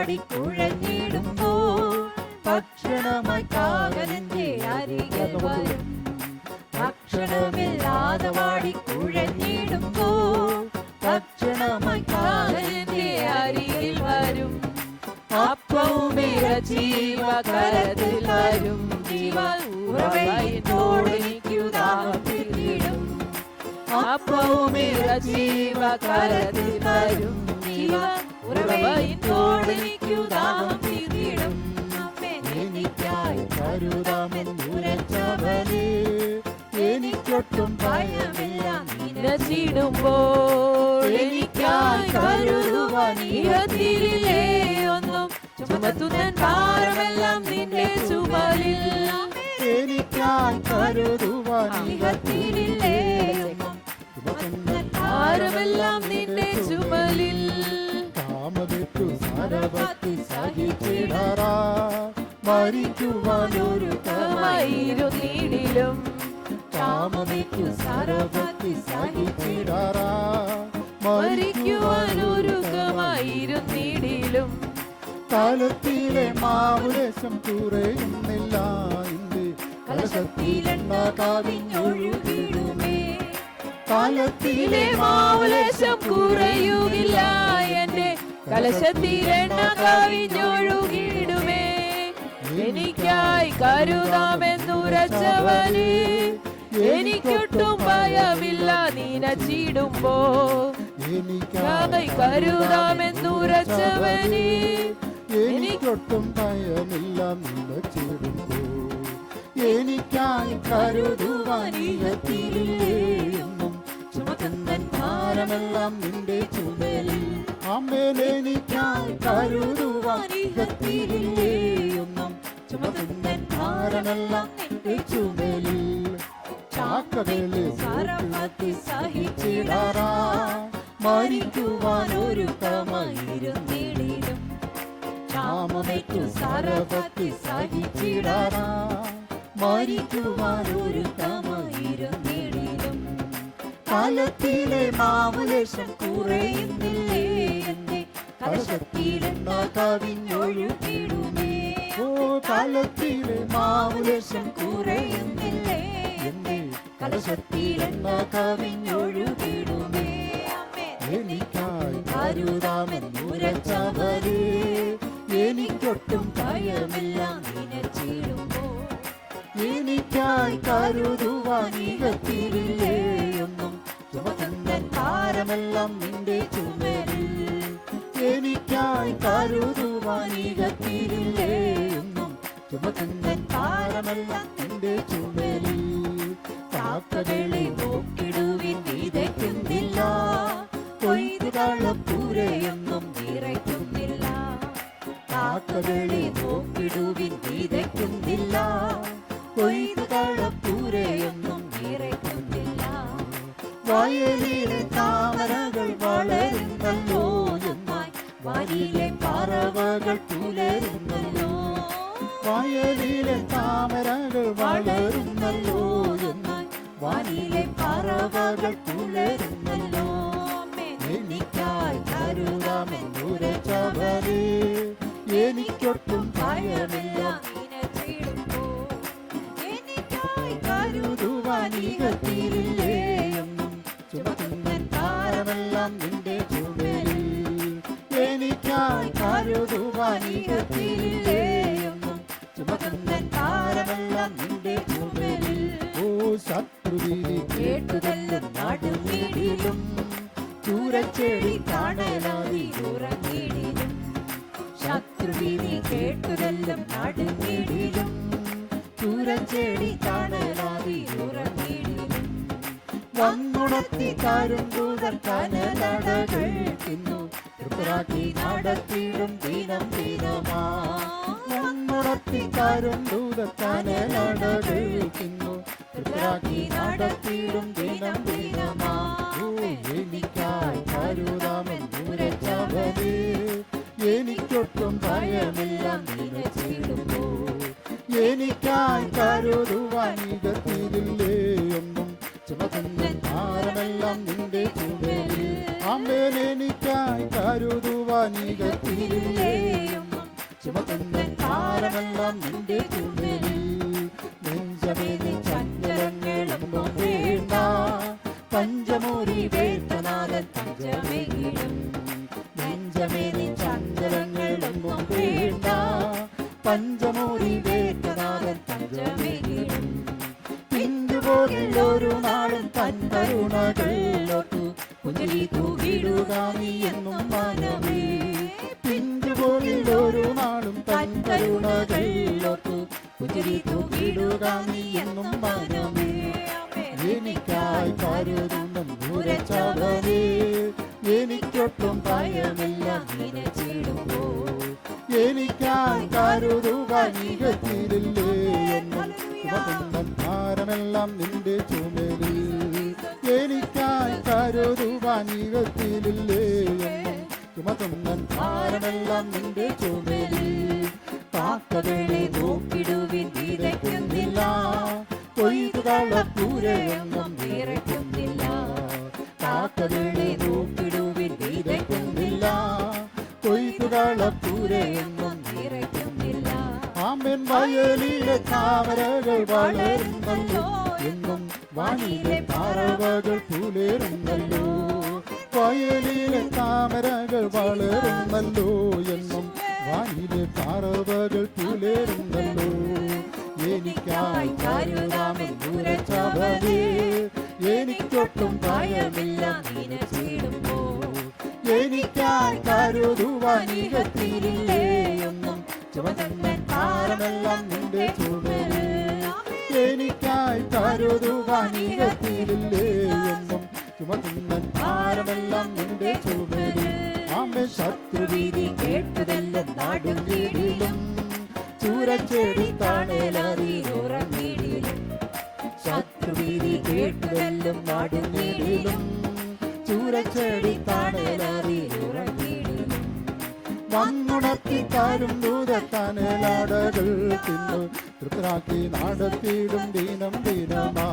വാടിക്കുഴഞ്ഞിടുമ്പോൾ ഭക്ഷണമായി കാകലന്റെ അരികിൽ വരും. ഭക്ഷണമില്ലാതെ വാടിക്കുഴഞ്ഞിടുമ്പോൾ ഭക്ഷണമായി കാകലന്റെ അരികിൽ വരും. അപ്പവും ജീവ കരത്തിൽ വരും. ജീവ ഉറവയോടെനിക്കു ദാഹം തീർന്നിടും. അപ്പവും ജീവ കരത്തിൽ വരും. ജീവ ഉറവയോടെനിക്കു ദാഹം തീർന്നിടും. എനിക്കായി കരുതാമെന്നുരച്ചവനെ എനിക്കൊട്ടും ഭയമില്ല നിരച്ചിടുമ്പോൾ. എനിക്കായി കരുതുവാൻ ഇഹത്തിലില്ലേ ഒന്നും ചുമത്തുന്നൻ ഭാരമെല്ലാം നിന്റെ ചുമലിൽ. എനിക്കായി കരുതുവാൻ ഇഹത്തിലില്ലേ ഒന്നും ചുമത്തുന്നൻ ഭാരമെല്ലാം നിന്റെ ചുമലിൽ. കാമതെറ്റു സരവത്തി സഹിച്ചിടറാ മരിക്കുവാനൊരുക്കമായിരുന്നിടിലും. കാമതെറ്റു സരവത്തി സഹിച്ചിടറാ മരിക്കുവാനൊരുക്കമായിരുന്നിടിലും. കാലത്തിലെ മാവുലേശം കുറയുന്നില്ല എന്റെ കലശത്തിലെണ്ണ കവിഞ്ഞൊഴുകിടുമേ. കാലത്തിലെ മാവുലേശം കുറയുകില്ല എന്റെ കലശത്തിലെണ്ണ കവിഞ്ഞൊഴുകിടുമേ. എനിക്കായി കരുതാമെന്നുരച്ചവനെ എനിക്കൊട്ടും ഭയമില്ല നിനച്ചിടുമ്പോ. എനിക്കായി കരുതാമെന്നുരച്ചവനെ എനിക്കൊട്ടും ഭയമില്ല നിലച്ചിടുമ്പോ. എനിക്കായി കരുതുവാൻ ഇഹത്തിലില്ലേയൊന്നും ചുമത്തുന്നൻ ഭാരമെല്ലാം നിന്റെ ചുമലിൽ. അമ്മേൽ എനിക്കായി കരുതുവാൻ ഇഹത്തിലില്ലേയൊന്നും ചുമത്തുന്നൻ ഭാരമെല്ലാം നിന്റെ ചുമലിൽ. ചാക്കവേളി സാരമതി സഹിച്ചിടറാ മരിക്കുവാനൊരുക്കമായിരുന്നിടിലും. ക്ഷാമമേറ്റു സരപത്തി സഹിച്ചിടറാ മരിക്കുവാനൊരുക്കമായിരുന്നിടിലും. കാലത്തിലെ മാവുലേശം കുറയുന്നില്ലേ എന്റെ കലശത്തിലെണ്ണ കവിഞ്ഞൊഴുകിടുമേ. ഓ കാലത്തിലെ മാവുലേശം കുറയുന്നില്ലേ എന്റെ കലശത്തിലെണ്ണ കവിഞ്ഞൊഴുകിടുമേ. എനിക്കായി കരുതാമെന്നുരച്ചവരെ എനിക്കൊട്ടും ഭയമില്ല നിനച്ചിടുമ്പോൾ. എനിക്കായി കരുതുവാൻ ഇഹത്തിലില്ലേയൊന്നും ചുമത്തുന്നൻ ഭാരമെല്ലാം നിന്റെ ചുമലിൽ. എനിക്കായി കരുതുവാൻ ഇഹത്തിലില്ലേയൊന്നും ചുമത്തുന്നൻ ഭാരമെല്ലാം നിന്റെ ചുമലിൽ. കാക്കകളെ നോക്കിടുവിൻ വിതയ്ക്കുന്നില്ല, കൊയ്ത് കളപ്പൂരയൊന്നും നിറയ്ക്കുന്നില്ല. കാക്കകളെ നോക്കിടുവിൻ വിതയ്ക്കുന്നില്ല, കൊയ്ത് കളപ്പൂരയൊന്നും നിറയ്ക്കുന്നില്ല. വയലിലെ താമരകൾ വളരുന്നല്ലോ എന്നായി വയലിലെ പറവകൾ പുലരുന്നല്ലോ. വയലിലെ താമരകൾ വളരുന്നല്ലോ എന്നായി വയലിലെ പറവകൾ പുലരുന്നല്ലോ. എനിക്കായി കരുതാമെന്നുരച്ചവരെ എനിക്കൊട്ടും ഭയമില്ല നിനച്ചിടുമ്പോൾ. എനിക്കായി കരുതുവാൻ ഇഹത്തിലില്ലേയൊന്നും ചുമത്തുന്നൻ ഭാരമെല്ലാം നിന്റെ ചുമലിൽ. എനിക്കായി കരുതുവാൻ ഇഹത്തിലില്ലേയൊന്നും ചുമത്തുന്നൻ ഭാരമെല്ലാം നിന്റെ ചുമലിൽ. ഓ ശത്രുവിധി കേട്ടുതെല്ലും നടുങ്ങിടിലും ചൂരച്ചെടി കാണലാതി ഉറങ്ങിടിലും. ശത്രുവിധി കേട്ടുതെല്ലും നടുങ്ങിടിലും ചൂരച്ചെടി കാണലാതി ഉറങ്ങിടിലും. വന്നുണർത്തി കരുന്തൂതർ കനലടകൾ തിന്നു തൃപ്തരാക്കി നടത്തിയിടും ദിനം ദിനമാ. വന്നുണർത്തി കരുന്തൂതർ കനലടകൾ തിന്നു തൃപ്തരാക്കി നടത്തിയിടും ദിനം ദിനമാ. എനിക്കായി കരുതാമെന്നുരച്ചവനെ എനിക്കൊട്ടും ഭയമില്ല നിനച്ചിടുമ്പോ. എനിക്കായി കരുതുവാൻ ഇഹത്തിലില്ലേയൊന്നും ചുമത്തുന്നൻ ഭാരമെല്ലാം നിന്റെ ചുമലിൽ. അമ്മേൽ എനിക്കായി കരുതുവാൻ ഇഹത്തിലില്ലേയൊന്നും ചുമക്കുന്നൻ ഭാരമെല്ലാം നിന്റെ ചുമലിൽ. നെഞ്ചമേ നീ ചഞ്ചലങ്ങളൊന്നും വേണ്ട, പഞ്ചമൂരി വേട്ടനാഥൻ പഞ്ചമേകിടും. നെഞ്ചമേ നീ ചഞ്ചലങ്ങളൊന്നും വേണ്ട, പഞ്ചമൂരി വേട്ടനാഥൻ പഞ്ചമേകിടും. പിഞ്ചുപോകിൽ ഒരു നാളും തൻ കരുണകളിലോട്ടു പുഞ്ചിരി തൂകിടുക നീ എന്നും മനമേ. പിഞ്ചുപോകിൽ ഒരു നാളും തൻ കരുണകളിലോട്ടു പുഞ്ചിരി തൂകിടുക നീ എന്നും മനമേ. എനിക്കായി കരുതുന്നും ദൂരച്ചവനേ, എനിക്കൊട്ടും ഭയമില്ല നിനച്ചിടുമ്പോൾ. എനിക്കായി കരുതുവാൻ നികത്തിയില്ലേ എന്നും ചുമക്കുന്നൻ ഭാരമെല്ലാം നിന്റെ ചുമലിൽ. എനിക്കായി കരുതുവാൻ നികത്തിയില്ലേ എന്നും ചുമക്കുന്നൻ ഭാരമെല്ലാം നിന്റെ ചുമലിൽ. കാക്കകളെ നോക്കിടുവിൻ വിതയ്ക്കുന്നില്ല, കൊയ്തുകളപ്പൂരയൊന്നും വിറയ്ക്കുന്നില്ല. കാക്കകളെ നോക്കിടുവിൻ വിതയ്ക്കുന്നില്ല, കൊയ്തുകളപ്പൂരയൊന്നും വിറയ്ക്കുന്നില്ല. ആമേൻ. വയലിലെ താമരകൾ വളരുന്നല്ലോ എന്നും വാനിലെ പറവകൾ പുലരുന്നല്ലോ. വയലിലെ താമരകൾ വളരുന്നല്ലോ എന്നും വാനിലെ പറവകൾ പുലരുന്നല്ലോ. എനിക്കായി കരുതാമെൻ ദൂരച്ചവനേ, എനിക്കൊട്ടും ഭയമില്ല നിനച്ചിടുമ്പോൾ. എനിക്കായി കരുതുവാൻ നികത്തിയില്ലേ എന്നും ചുമന്നൻ ഭാരമെല്ലാം നിന്റെ ചുമലിൽ. എനിക്കായി കരുതുവാൻ നികത്തിയില്ലേ എന്നും ചുമന്നൻ ഭാരമെല്ലാം നിന്റെ ചുമലിൽ. ആമേൻ. ശത്രുവീതി കേട്ടതെല്ലാം നാടുകീടിലും, ചൂരച്ചെടി തണലറിയുറങ്ങിടിലും. ശത്രുവീതി കേട്ടതെല്ലാം നാടുകീടിലും, ചൂരച്ചെടി തണലറിയുറങ്ങിടിലും. വന്നുണർത്തി തരും ദൂതത്തണലടകൾ തിന്നു തൃപ്തരാക്കി നടത്തിയിടും ദിനം ദിനമാ.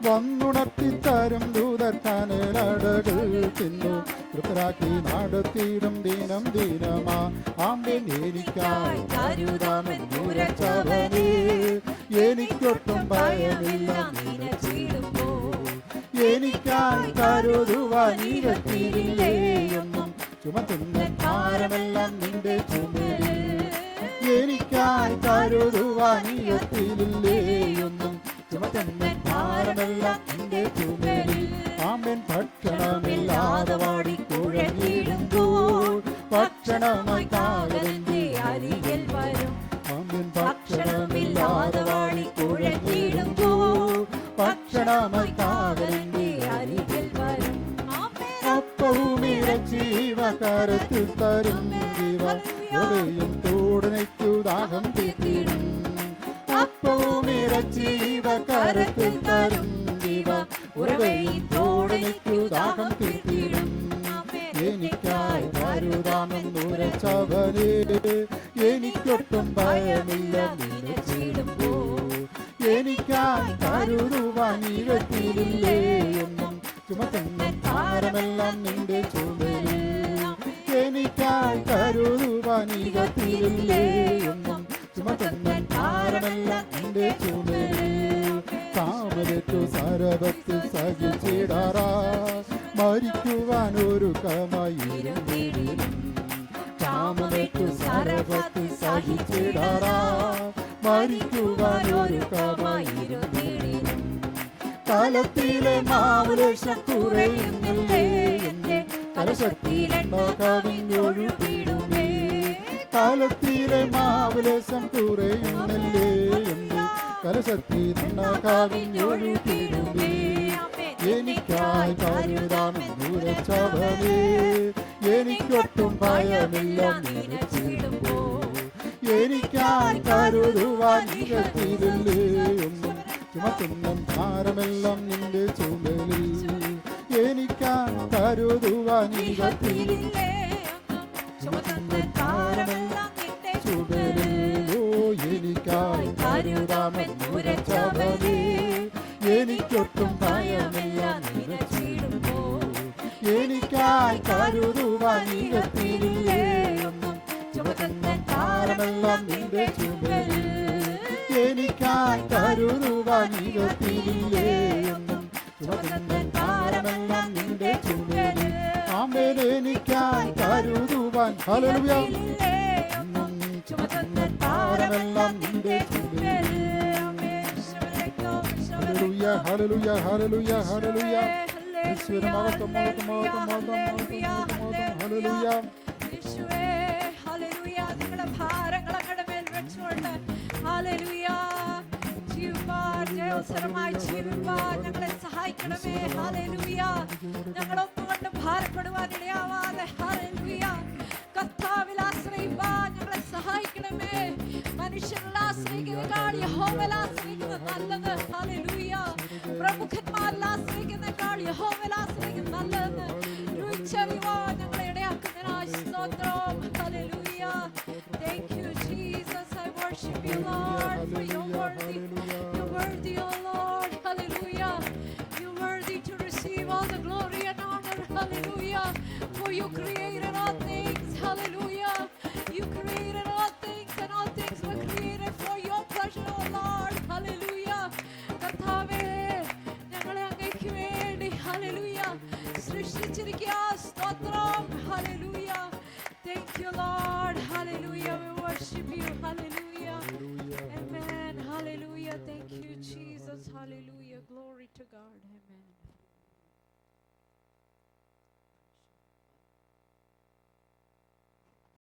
വന്നുണർത്തി തരും ദൂതത്തണലടകൾ തിന്നു തൃപ്തരാക്കി നടത്തിയിടും ദിനം ദിനമാ. ആമേൻ. എനിക്കായി കരുതാമെൻ ദൂരച്ചവനേ, എനിക്കൊട്ടും ഭയമില്ല നിനച്ചിടുമ്പോൾ. എനിക്കായി കരുതുവാൻ നികത്തിയില്ലേ എന്നും ചുമക്കുന്നൻ ഭാരമെല്ലാം നിന്റെ ചുമലിൽ. എനിക്കായി കരുതുവാൻ നികത്തിയില്ലേ എന്നും ചുമക്കുന്നൻ ഭാരമെല്ലാം നിന്റെ ചുമലിൽ. ആമേൻ. ഭക്ഷണമില്ലാതെ വാടിക്കുഴഞ്ഞിടുമ്പോൾ ഭക്ഷണമായി കാകലന്റെ അരികിൽ വരും. ആമേൻ. ഭക്ഷണമില്ലാതെ വാടിക്കുഴഞ്ഞിടുമ്പോൾ ഭക്ഷണമായി കാകലന്റെ അരികിൽ വരും. അപ്പവും ഇറച്ചീവ കരത്തിൽ തരും ജീവ, ഒരയും തോടനയ്ക്കു ദാഹം തീർത്തിടും. അപ്പവും ഇറച്ചീവ കരത്തിൽ തരും ജീവ, ഉറവയും തോടനയ്ക്കു ദാഹം തീർത്തിടും. എനിക്കായി കരുതാമെൻ ദൂരച്ചവനേ, എനിക്കൊട്ടും ഭയമില്ല നിനച്ചിടുമ്പോൾ. എനിക്കായി കരുതുവാൻ നികത്തിയില്ലേ എന്നും ചുമക്കുന്നൻ ഭാരമെല്ലാം നിന്റെ ചുമലിൽ. എനിക്കായി കരുതുവാൻ നികത്തിയില്ലേ എന്നും ചുമക്കുന്നൻ ഭാരമെല്ലാം നിന്റെ ചുമലിൽ. താമരത്തു സരവത്ത് സഹിച്ചിടാറാ, മരിക്കുവാൻ ഒരു കമായിരുന്നിടിലും. താമരത്തു സരവത്ത് സഹിച്ചിടാറാ, മരിക്കുവാൻ ഒരു കമായിരുന്നിടിലും. കാലത്തിലെ മാവുലേശം കുറയുന്നില്ലേ എന്റെ കലശത്തിലെണ്ണ കവിഞ്ഞൊഴുകിടുമേ. കാലത്തിലെ മാവുലേശം കുറയുന്നില്ലേ എന്റെ കലശത്തിലെണ്ണ കവിഞ്ഞൊഴുകിടുമേ. എനിക്കായി കരുതാമെൻ ദൂരച്ചവനേ, എനിക്കൊട്ടും ഭയമില്ല നിനച്ചിടുമ്പോൾ. എനിക്കായി കരുതുവാൻ നികത്തിയില്ലേ എന്നും ചുമക്കുന്നൻ ഭാരമെല്ലാം നിന്റെ ചുമലിൽ. എനിക്കായി കരുതുവാൻ നികത്തിയില്ലേ ചുമക്കുന്നൻ ഭാരമെല്ലാം നിന്റെ ചുമലിൽ. ഓ എനിക്കായി കരുതാമെൻ ദൂരച്ചവനേ, എനിക്കൊട്ടും ഭയമില്ല നിനച്ചിടുമ്പോൾ. എനിക്കായി കരുതുവാൻ നികത്തിയില്ലേ എന്നും ചുമക്കുന്നൻ ഭാരമെല്ലാം ഭാരമെല്ലാം നിന്റെ ചുമലിൽ എനിക്കായി കരുതുവാൻ യുഗത്തിലില്ലേ ഒന്നും ചുമന്നൻ ഭാരമെല്ലാം നിന്റെ ചുമലിൽ ആമേൻ എനിക്കായി കരുതുവാൻ ഹല്ലേലൂയ ചുമന്നൻ ഭാരമെല്ലാം നിന്റെ ചുമലിൽ ഹല്ലേലൂയ ഹല്ലേലൂയ ഹല്ലേലൂയ ഹല്ലേലൂയ യേശുവേ മഹത്വം മഹത്വം മഹത്വം മഹത്വം ഹല്ലേലൂയ യേശുവേ ഹല്ലേലൂയ നിങ്ങളുടെ ഭാരങ്ങൾ അങ്ങയുടെ മേൽ വെച്ചുകൊണ്ട് ഹല്ലേലൂയ ജീവിപ്പാൻ ജയോത്സവമായി ജീവിപ്പാൻ ഞങ്ങളെ സഹായിക്കണമേ ഹല്ലേലൂയ ഞങ്ങളൊന്നുകൊണ്ട് ഭാരപ്പെടുവാൻ ഇടയാവാതെ ഹല്ലേലൂയ കർത്താവിൽ ആശ്രയിപ്പാൻ ഞങ്ങളെ സഹായിക്കണമേ മനുഷ്യരിൽ ആശ്രയിക്കുന്നതിനേക്കാൾ യഹോവയിൽ ആശ്രയിക്കുന്നത് നല്ലത് ഹല്ലേലൂയ പ്രമുഖന്മാരിൽ ആശ്രയിക്കുന്നതിനേക്കാൾ യഹോവയിൽ ആശ്രയിക്കുന്നത് നല്ലതെന്ന് രുചിച്ചറിയുവാൻ ഞങ്ങളെ ഇടയാക്കുന്നതിനായി സ്തോത്രം hallelujah Thank you Jesus I worship you Lord for you're worthy oh Lord hallelujah you're worthy to receive all the glory and honor hallelujah for you created all things hallelujah you created